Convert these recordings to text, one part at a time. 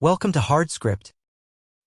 Welcome to HardScript.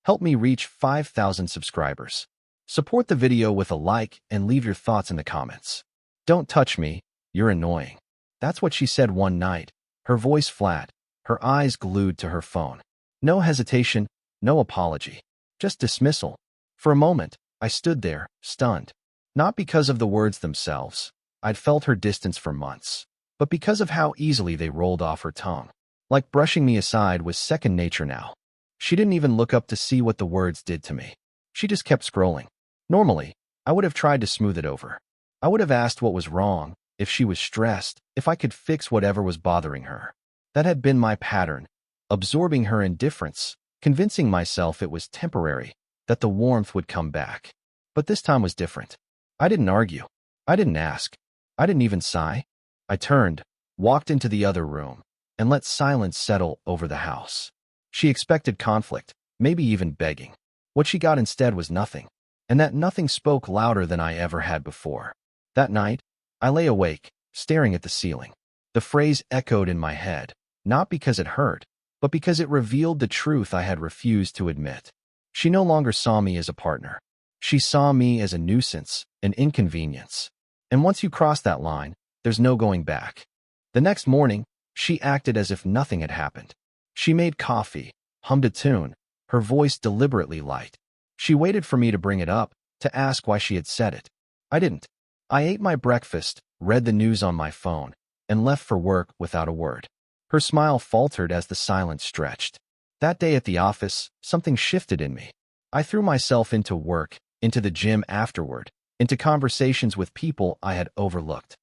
Help me reach 5,000 subscribers. Support the video with a like and leave your thoughts in the comments. Don't touch me, you're annoying. That's what she said one night, her voice flat, her eyes glued to her phone. No hesitation, no apology, just dismissal. For a moment, I stood there, stunned. Not because of the words themselves, I'd felt her distance for months, but because of how easily they rolled off her tongue. Like brushing me aside was second nature now. She didn't even look up to see what the words did to me. She just kept scrolling. Normally, I would have tried to smooth it over. I would have asked what was wrong, if she was stressed, if I could fix whatever was bothering her. That had been my pattern, absorbing her indifference, convincing myself it was temporary, that the warmth would come back. But this time was different. I didn't argue. I didn't ask. I didn't even sigh. I turned, walked into the other room, and let silence settle over the house. She expected conflict, maybe even begging. What she got instead was nothing, and that nothing spoke louder than I ever had before. That night, I lay awake, staring at the ceiling. The phrase echoed in my head, not because it hurt, but because it revealed the truth I had refused to admit. She no longer saw me as a partner. She saw me as a nuisance, an inconvenience. And once you cross that line, there's no going back. The next morning, she acted as if nothing had happened. She made coffee, hummed a tune, her voice deliberately light. She waited for me to bring it up, to ask why she had said it. I didn't. I ate my breakfast, read the news on my phone, and left for work without a word. Her smile faltered as the silence stretched. That day at the office, something shifted in me. I threw myself into work, into the gym afterward, into conversations with people I had overlooked.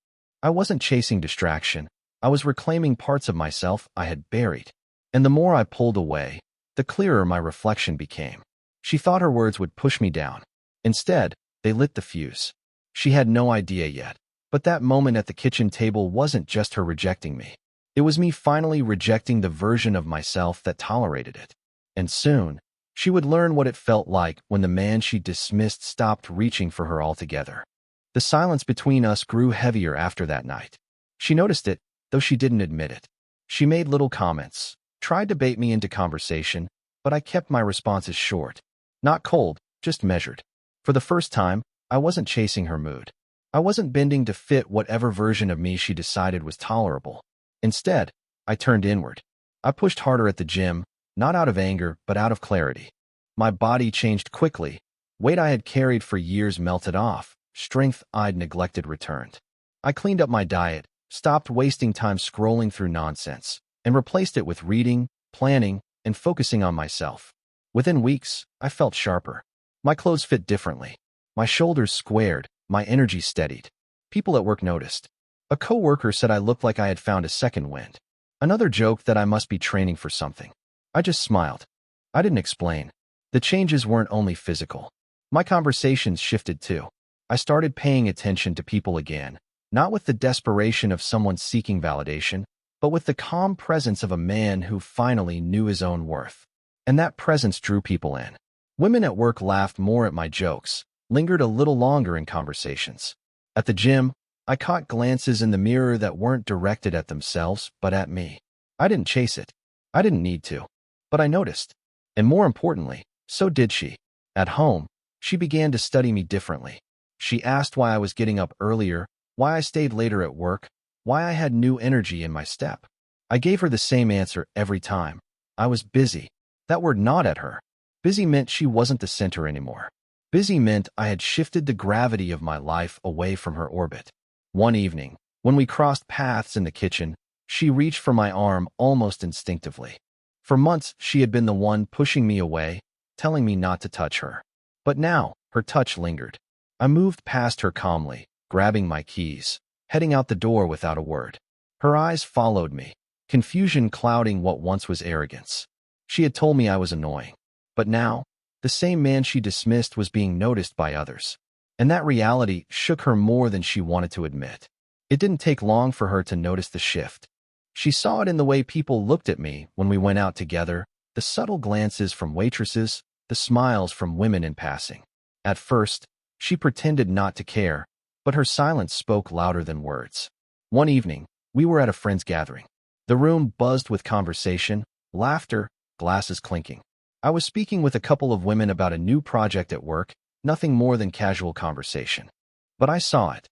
I wasn't chasing distraction. I was reclaiming parts of myself I had buried. And the more I pulled away, the clearer my reflection became. She thought her words would push me down. Instead, they lit the fuse. She had no idea yet. But that moment at the kitchen table wasn't just her rejecting me. It was me finally rejecting the version of myself that tolerated it. And soon, she would learn what it felt like when the man she dismissed stopped reaching for her altogether. The silence between us grew heavier after that night. She noticed it, though she didn't admit it. She made little comments, tried to bait me into conversation, but I kept my responses short. Not cold, just measured. For the first time, I wasn't chasing her mood. I wasn't bending to fit whatever version of me she decided was tolerable. Instead, I turned inward. I pushed harder at the gym, not out of anger, but out of clarity. My body changed quickly. Weight I had carried for years melted off. Strength I'd neglected returned. I cleaned up my diet, stopped wasting time scrolling through nonsense, and replaced it with reading, planning, and focusing on myself. Within weeks, I felt sharper. My clothes fit differently. My shoulders squared, my energy steadied. People at work noticed. A coworker said I looked like I had found a second wind. Another joked that I must be training for something. I just smiled. I didn't explain. The changes weren't only physical. My conversations shifted too. I started paying attention to people again, not with the desperation of someone seeking validation, but with the calm presence of a man who finally knew his own worth. And that presence drew people in. Women at work laughed more at my jokes, lingered a little longer in conversations. At the gym, I caught glances in the mirror that weren't directed at themselves, but at me. I didn't chase it. I didn't need to. But I noticed. And more importantly, so did she. At home, she began to study me differently. She asked why I was getting up earlier, why I stayed later at work, why I had new energy in my step. I gave her the same answer every time. I was busy. That word gnawed at her. Busy meant she wasn't the center anymore. Busy meant I had shifted the gravity of my life away from her orbit. One evening, when we crossed paths in the kitchen, she reached for my arm almost instinctively. For months, she had been the one pushing me away, telling me not to touch her. But now, her touch lingered. I moved past her calmly, grabbing my keys, heading out the door without a word. Her eyes followed me, confusion clouding what once was arrogance. She had told me I was annoying. But now, the same man she dismissed was being noticed by others. And that reality shook her more than she wanted to admit. It didn't take long for her to notice the shift. She saw it in the way people looked at me when we went out together, the subtle glances from waitresses, the smiles from women in passing. At first, she pretended not to care, but her silence spoke louder than words. One evening, we were at a friend's gathering. The room buzzed with conversation, laughter, glasses clinking. I was speaking with a couple of women about a new project at work, nothing more than casual conversation. But I saw it.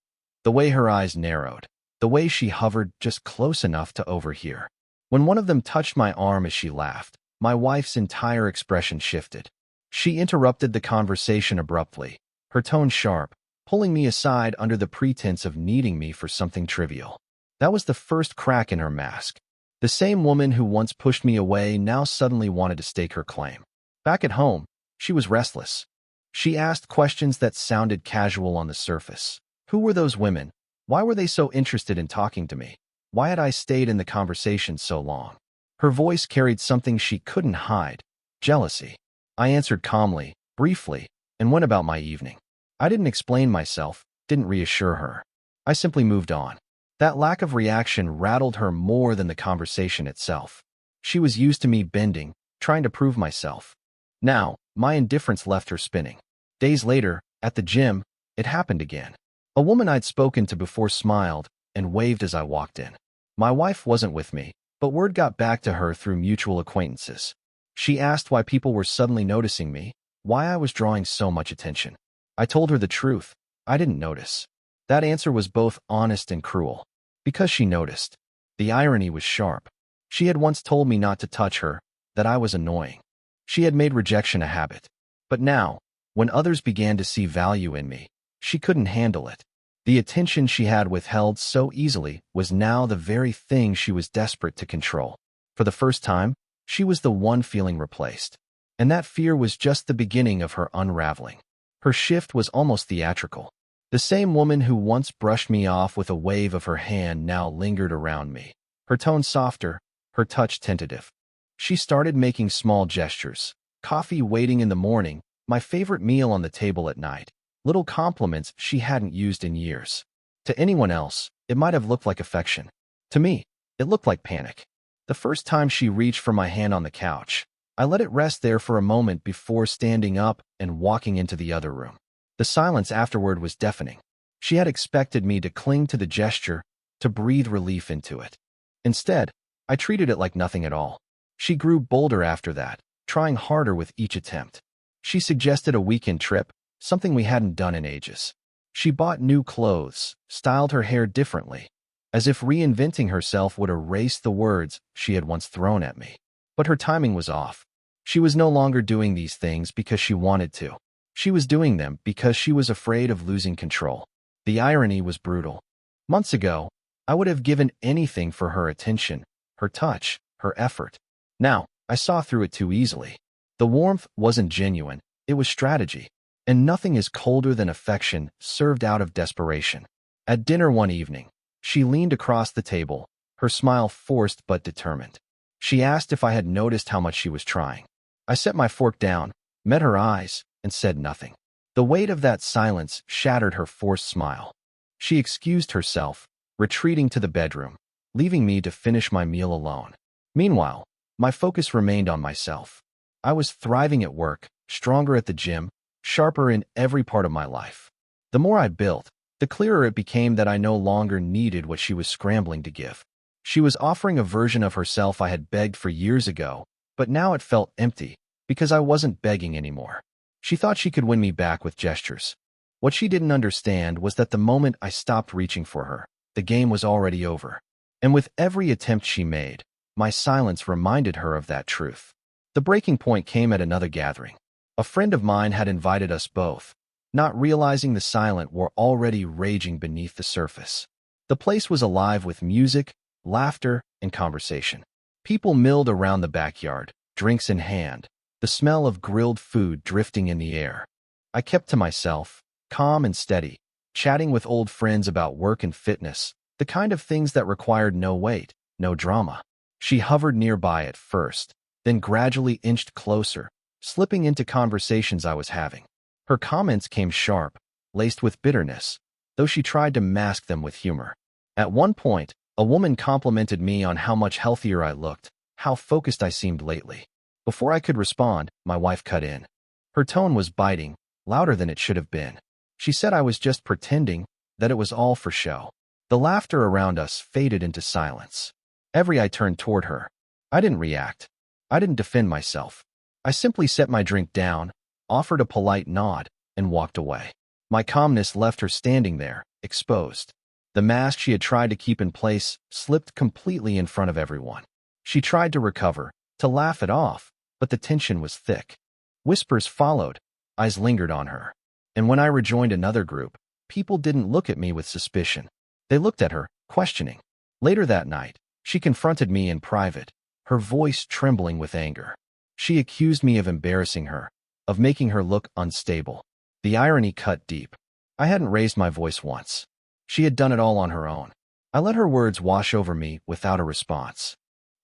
The way her eyes narrowed, the way she hovered just close enough to overhear. When one of them touched my arm as she laughed, my wife's entire expression shifted. She interrupted the conversation abruptly, her tone sharp, pulling me aside under the pretense of needing me for something trivial. That was the first crack in her mask. The same woman who once pushed me away now suddenly wanted to stake her claim. Back at home, she was restless. She asked questions that sounded casual on the surface. Who were those women? Why were they so interested in talking to me? Why had I stayed in the conversation so long? Her voice carried something she couldn't hide: jealousy. I answered calmly, briefly, and went about my evening. I didn't explain myself, didn't reassure her. I simply moved on. That lack of reaction rattled her more than the conversation itself. She was used to me bending, trying to prove myself. Now, my indifference left her spinning. Days later, at the gym, it happened again. A woman I'd spoken to before smiled and waved as I walked in. My wife wasn't with me, but word got back to her through mutual acquaintances. She asked why people were suddenly noticing me, why I was drawing so much attention. I told her the truth. I didn't notice. That answer was both honest and cruel. Because she noticed. The irony was sharp. She had once told me not to touch her, that I was annoying. She had made rejection a habit. But now, when others began to see value in me, she couldn't handle it. The attention she had withheld so easily was now the very thing she was desperate to control. For the first time, she was the one feeling replaced. And that fear was just the beginning of her unraveling. Her shift was almost theatrical. The same woman who once brushed me off with a wave of her hand now lingered around me. Her tone softer, her touch tentative. She started making small gestures. Coffee waiting in the morning, my favorite meal on the table at night. Little compliments she hadn't used in years. To anyone else, it might have looked like affection. To me, it looked like panic. The first time she reached for my hand on the couch, I let it rest there for a moment before standing up and walking into the other room. The silence afterward was deafening. She had expected me to cling to the gesture, to breathe relief into it. Instead, I treated it like nothing at all. She grew bolder after that, trying harder with each attempt. She suggested a weekend trip, something we hadn't done in ages. She bought new clothes, styled her hair differently, as if reinventing herself would erase the words she had once thrown at me. But her timing was off. She was no longer doing these things because she wanted to. She was doing them because she was afraid of losing control. The irony was brutal. Months ago, I would have given anything for her attention, her touch, her effort. Now, I saw through it too easily. The warmth wasn't genuine, it was strategy. And nothing is colder than affection served out of desperation. At dinner one evening, she leaned across the table, her smile forced but determined. She asked if I had noticed how much she was trying. I set my fork down, met her eyes, and said nothing. The weight of that silence shattered her forced smile. She excused herself, retreating to the bedroom, leaving me to finish my meal alone. Meanwhile, my focus remained on myself. I was thriving at work, stronger at the gym, sharper in every part of my life. The more I built, the clearer it became that I no longer needed what she was scrambling to give. She was offering a version of herself I had begged for years ago, but now it felt empty, because I wasn't begging anymore. She thought she could win me back with gestures. What she didn't understand was that the moment I stopped reaching for her, the game was already over. And with every attempt she made, my silence reminded her of that truth. The breaking point came at another gathering. A friend of mine had invited us both, not realizing the silent were already raging beneath the surface. The place was alive with music, laughter, and conversation. People milled around the backyard, drinks in hand, the smell of grilled food drifting in the air. I kept to myself, calm and steady, chatting with old friends about work and fitness, the kind of things that required no weight, no drama. She hovered nearby at first, then gradually inched closer, slipping into conversations I was having. Her comments came sharp, laced with bitterness, though she tried to mask them with humor. At one point, a woman complimented me on how much healthier I looked, how focused I seemed lately. Before I could respond, my wife cut in. Her tone was biting, louder than it should have been. She said I was just pretending, that it was all for show. The laughter around us faded into silence. Every eye turned toward her. I didn't react. I didn't defend myself. I simply set my drink down, offered a polite nod, and walked away. My calmness left her standing there, exposed. The mask she had tried to keep in place slipped completely in front of everyone. She tried to recover, to laugh it off, but the tension was thick. Whispers followed, eyes lingered on her. And when I rejoined another group, people didn't look at me with suspicion. They looked at her, questioning. Later that night, she confronted me in private, her voice trembling with anger. She accused me of embarrassing her, of making her look unstable. The irony cut deep. I hadn't raised my voice once. She had done it all on her own. I let her words wash over me without a response.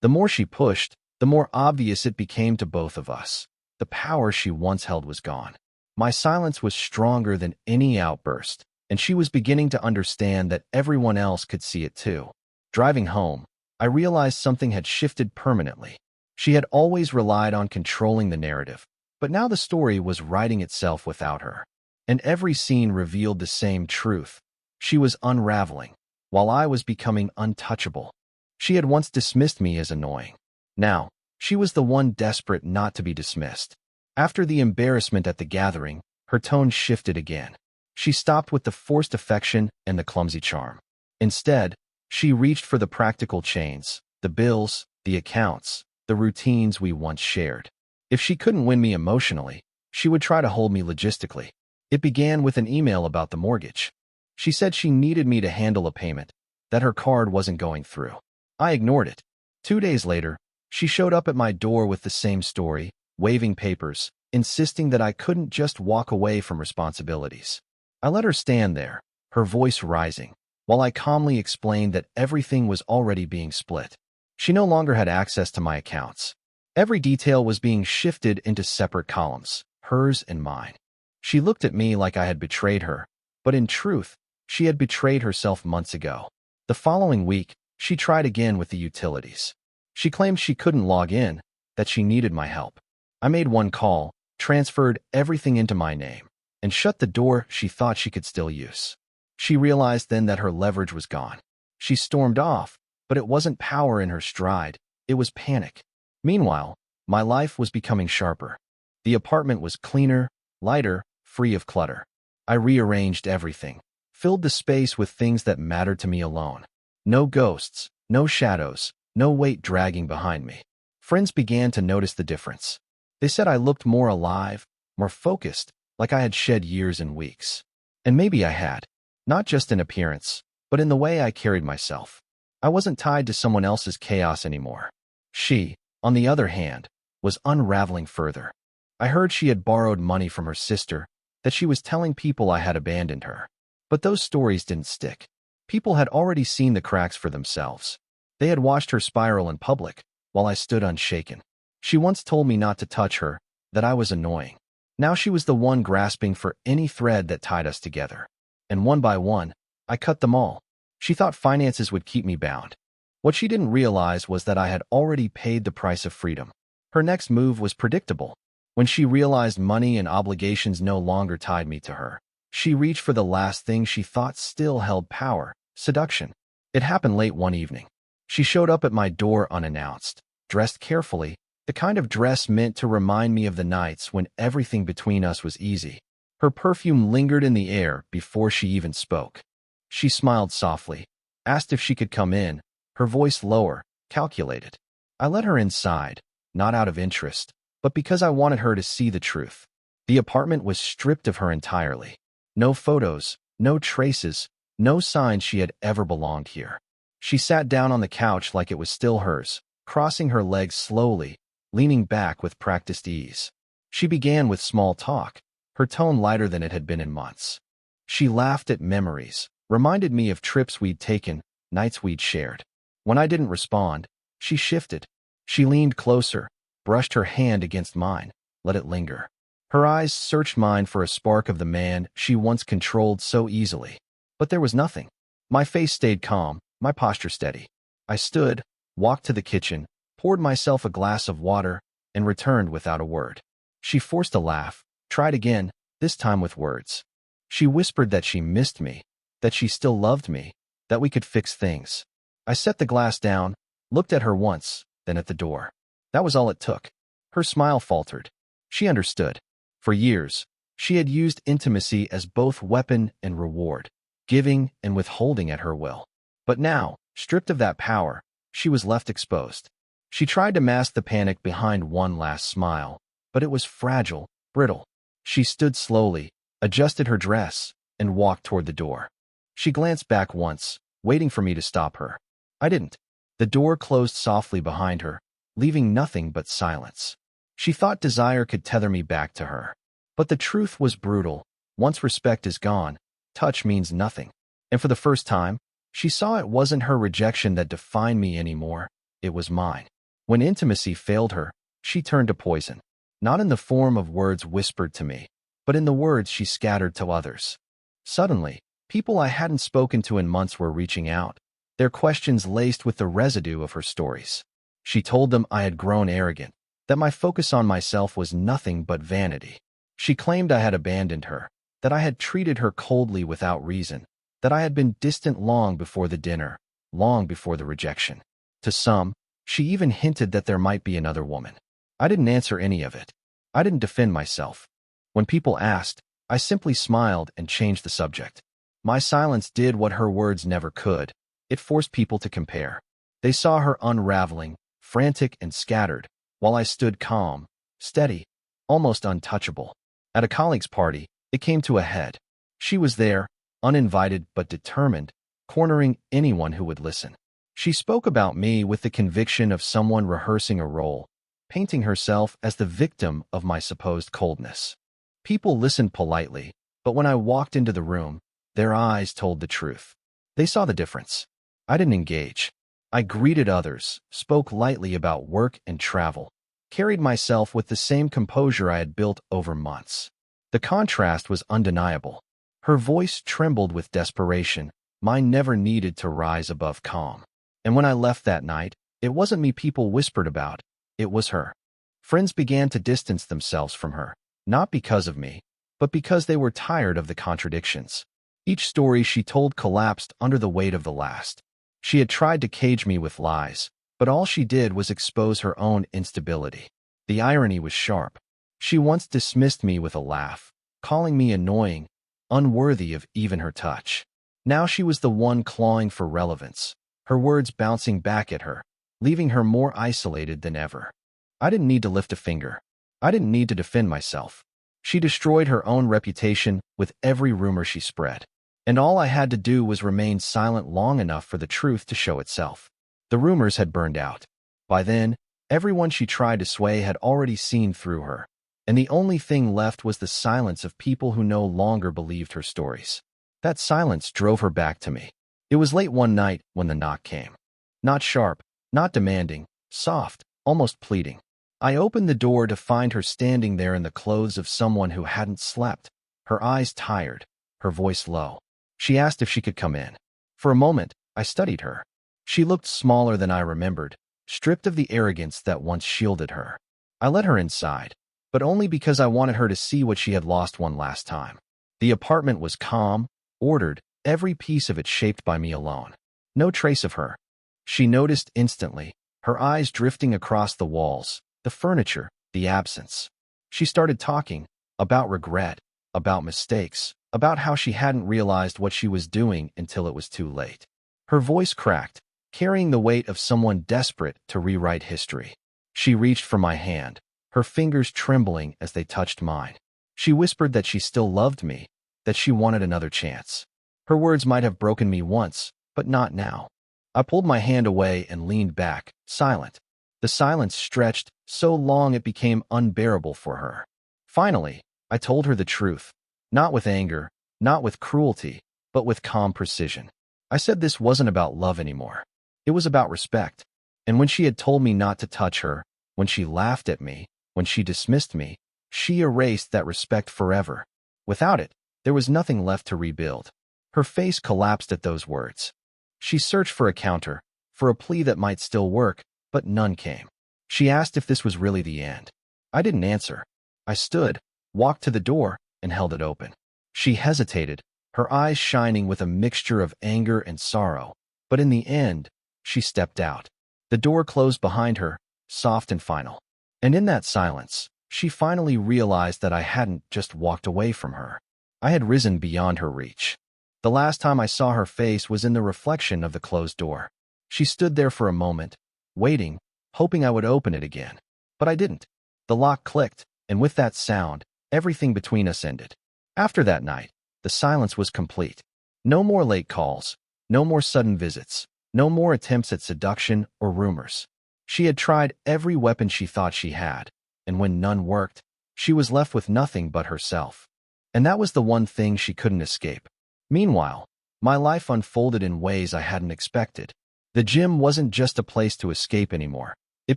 The more she pushed, the more obvious it became to both of us. The power she once held was gone. My silence was stronger than any outburst, and she was beginning to understand that everyone else could see it too. Driving home, I realized something had shifted permanently. She had always relied on controlling the narrative, but now the story was writing itself without her. And every scene revealed the same truth. She was unraveling, while I was becoming untouchable. She had once dismissed me as annoying. Now, she was the one desperate not to be dismissed. After the embarrassment at the gathering, her tone shifted again. She stopped with the forced affection and the clumsy charm. Instead, she reached for the practical chains, the bills, the accounts, the routines we once shared. If she couldn't win me emotionally, she would try to hold me logistically. It began with an email about the mortgage. She said she needed me to handle a payment, that her card wasn't going through. I ignored it. 2 days later, she showed up at my door with the same story, waving papers, insisting that I couldn't just walk away from responsibilities. I let her stand there, her voice rising, while I calmly explained that everything was already being split. She no longer had access to my accounts. Every detail was being shifted into separate columns, hers and mine. She looked at me like I had betrayed her, but in truth, she had betrayed herself months ago. The following week, she tried again with the utilities. She claimed she couldn't log in, that she needed my help. I made one call, transferred everything into my name, and shut the door she thought she could still use. She realized then that her leverage was gone. She stormed off, but it wasn't power in her stride, it was panic. Meanwhile, my life was becoming sharper. The apartment was cleaner, lighter, free of clutter. I rearranged everything, filled the space with things that mattered to me alone. No ghosts, no shadows, no weight dragging behind me. Friends began to notice the difference. They said I looked more alive, more focused, like I had shed years and weeks. And maybe I had. Not just in appearance, but in the way I carried myself. I wasn't tied to someone else's chaos anymore. She, on the other hand, was unraveling further. I heard she had borrowed money from her sister, that she was telling people I had abandoned her. But those stories didn't stick. People had already seen the cracks for themselves. They had watched her spiral in public, while I stood unshaken. She once told me not to touch her, that I was annoying. Now she was the one grasping for any thread that tied us together. And one by one, I cut them all. She thought finances would keep me bound. What she didn't realize was that I had already paid the price of freedom. Her next move was predictable. When she realized money and obligations no longer tied me to her, she reached for the last thing she thought still held power, seduction. It happened late one evening. She showed up at my door unannounced, dressed carefully, the kind of dress meant to remind me of the nights when everything between us was easy. Her perfume lingered in the air before she even spoke. She smiled softly, asked if she could come in, her voice lower, calculated. I let her inside, not out of interest, but because I wanted her to see the truth. The apartment was stripped of her entirely. No photos, no traces, no sign she had ever belonged here. She sat down on the couch like it was still hers, crossing her legs slowly, leaning back with practiced ease. She began with small talk, her tone lighter than it had been in months. She laughed at memories, reminded me of trips we'd taken, nights we'd shared. When I didn't respond, she shifted. She leaned closer, brushed her hand against mine, let it linger. Her eyes searched mine for a spark of the man she once controlled so easily. But there was nothing. My face stayed calm, my posture steady. I stood, walked to the kitchen, poured myself a glass of water, and returned without a word. She forced a laugh, tried again, this time with words. She whispered that she missed me, that she still loved me, that we could fix things. I set the glass down, looked at her once, then at the door. That was all it took. Her smile faltered. She understood. For years, she had used intimacy as both weapon and reward, giving and withholding at her will. But now, stripped of that power, she was left exposed. She tried to mask the panic behind one last smile, but it was fragile, brittle. She stood slowly, adjusted her dress, and walked toward the door. She glanced back once, waiting for me to stop her. I didn't. The door closed softly behind her, leaving nothing but silence. She thought desire could tether me back to her. But the truth was brutal. Once respect is gone, touch means nothing. And for the first time, she saw it wasn't her rejection that defined me anymore, it was mine. When intimacy failed her, she turned to poison. Not in the form of words whispered to me, but in the words she scattered to others. Suddenly, people I hadn't spoken to in months were reaching out, their questions laced with the residue of her stories. She told them I had grown arrogant, that my focus on myself was nothing but vanity. She claimed I had abandoned her, that I had treated her coldly without reason, that I had been distant long before the dinner, long before the rejection. To some, she even hinted that there might be another woman. I didn't answer any of it. I didn't defend myself. When people asked, I simply smiled and changed the subject. My silence did what her words never could. It forced people to compare. They saw her unraveling, frantic and scattered, while I stood calm, steady, almost untouchable. At a colleague's party, it came to a head. She was there, uninvited but determined, cornering anyone who would listen. She spoke about me with the conviction of someone rehearsing a role, painting herself as the victim of my supposed coldness. People listened politely, but when I walked into the room, their eyes told the truth. They saw the difference. I didn't engage. I greeted others, spoke lightly about work and travel, carried myself with the same composure I had built over months. The contrast was undeniable. Her voice trembled with desperation. Mine never needed to rise above calm. And when I left that night, it wasn't me people whispered about, it was her. Friends began to distance themselves from her, not because of me, but because they were tired of the contradictions. Each story she told collapsed under the weight of the last. She had tried to cage me with lies, but all she did was expose her own instability. The irony was sharp. She once dismissed me with a laugh, calling me annoying, unworthy of even her touch. Now she was the one clawing for relevance, her words bouncing back at her, leaving her more isolated than ever. I didn't need to lift a finger. I didn't need to defend myself. She destroyed her own reputation with every rumor she spread. And all I had to do was remain silent long enough for the truth to show itself. The rumors had burned out. By then, everyone she tried to sway had already seen through her, and the only thing left was the silence of people who no longer believed her stories. That silence drove her back to me. It was late one night when the knock came. Not sharp, not demanding, soft, almost pleading. I opened the door to find her standing there in the clothes of someone who hadn't slept, her eyes tired, her voice low. She asked if she could come in. For a moment, I studied her. She looked smaller than I remembered, stripped of the arrogance that once shielded her. I let her inside, but only because I wanted her to see what she had lost one last time. The apartment was calm, ordered, every piece of it shaped by me alone. No trace of her. She noticed instantly, her eyes drifting across the walls, the furniture, the absence. She started talking about regret, about mistakes, about how she hadn't realized what she was doing until it was too late. Her voice cracked, carrying the weight of someone desperate to rewrite history. She reached for my hand, her fingers trembling as they touched mine. She whispered that she still loved me, that she wanted another chance. Her words might have broken me once, but not now. I pulled my hand away and leaned back, silent. The silence stretched so long it became unbearable for her. Finally, I told her the truth, not with anger, not with cruelty, but with calm precision. I said this wasn't about love anymore. It was about respect. And when she had told me not to touch her, when she laughed at me, when she dismissed me, she erased that respect forever. Without it, there was nothing left to rebuild. Her face collapsed at those words. She searched for a counter, for a plea that might still work, but none came. She asked if this was really the end. I didn't answer. I stood, walked to the door, and held it open. She hesitated, her eyes shining with a mixture of anger and sorrow, but in the end, she stepped out. The door closed behind her, soft and final. And in that silence, she finally realized that I hadn't just walked away from her. I had risen beyond her reach. The last time I saw her face was in the reflection of the closed door. She stood there for a moment, waiting, hoping I would open it again. But I didn't. The lock clicked, and with that sound, everything between us ended. After that night, the silence was complete. No more late calls, no more sudden visits, no more attempts at seduction or rumors. She had tried every weapon she thought she had, and when none worked, she was left with nothing but herself. And that was the one thing she couldn't escape. Meanwhile, my life unfolded in ways I hadn't expected. The gym wasn't just a place to escape anymore. It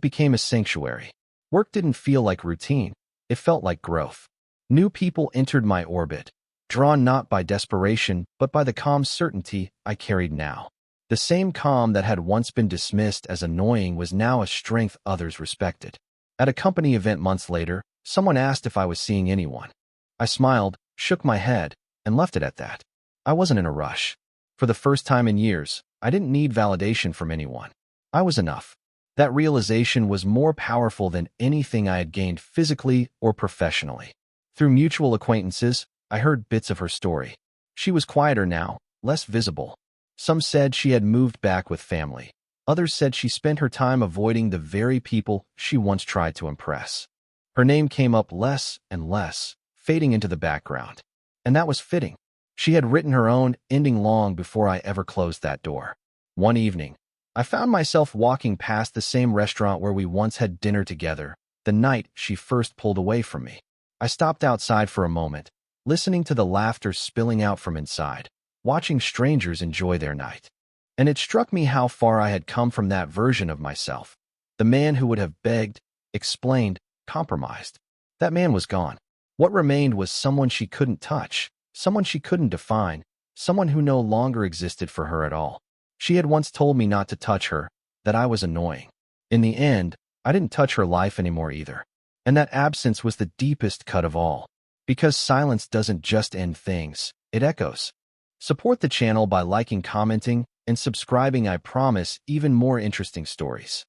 became a sanctuary. Work didn't feel like routine. It felt like growth. New people entered my orbit, drawn not by desperation, but by the calm certainty I carried now. The same calm that had once been dismissed as annoying was now a strength others respected. At a company event months later, someone asked if I was seeing anyone. I smiled, shook my head, and left it at that. I wasn't in a rush. For the first time in years, I didn't need validation from anyone. I was enough. That realization was more powerful than anything I had gained physically or professionally. Through mutual acquaintances, I heard bits of her story. She was quieter now, less visible. Some said she had moved back with family. Others said she spent her time avoiding the very people she once tried to impress. Her name came up less and less, fading into the background. And that was fitting. She had written her own ending long before I ever closed that door. One evening, I found myself walking past the same restaurant where we once had dinner together, the night she first pulled away from me. I stopped outside for a moment, listening to the laughter spilling out from inside, watching strangers enjoy their night. And it struck me how far I had come from that version of myself. The man who would have begged, explained, compromised. That man was gone. What remained was someone she couldn't touch, someone she couldn't define, someone who no longer existed for her at all. She had once told me not to touch her, that I was annoying. In the end, I didn't touch her life anymore either. And that absence was the deepest cut of all. Because silence doesn't just end things, it echoes. Support the channel by liking, commenting, and subscribing. I promise even more interesting stories.